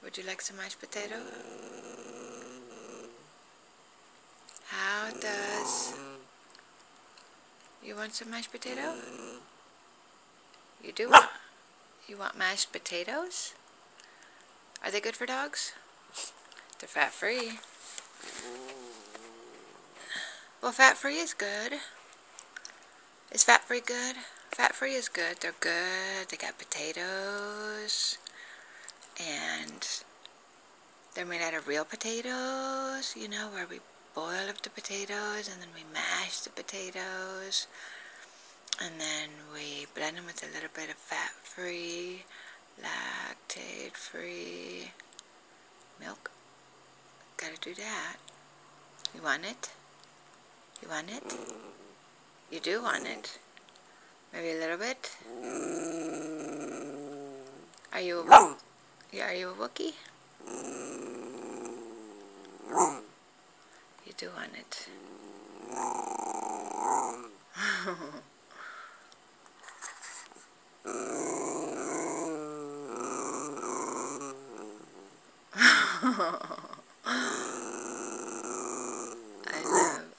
Would you like some mashed potato? How does... You want some mashed potato? You do? You want mashed potatoes? Are they good for dogs? They're fat-free. Well, fat-free is good. Is fat-free good? Fat-free is good. They're good. They got potatoes. And they're made out of real potatoes, you know, where we boil up the potatoes and then we mash the potatoes. And then we blend them with a little bit of fat-free, lactate-free milk. Gotta do that. You want it? You want it? You do want it. Maybe a little bit? Are you a Wookiee? You do want it.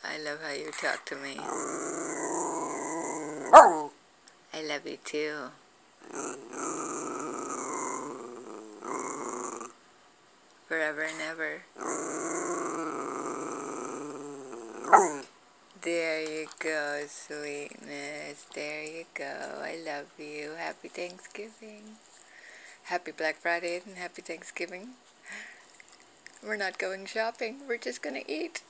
I love how you talk to me. I love you too. Forever and ever. There you go, sweetness. There you go. I love you. Happy Thanksgiving. Happy Black Friday and happy Thanksgiving. We're not going shopping. We're just gonna eat.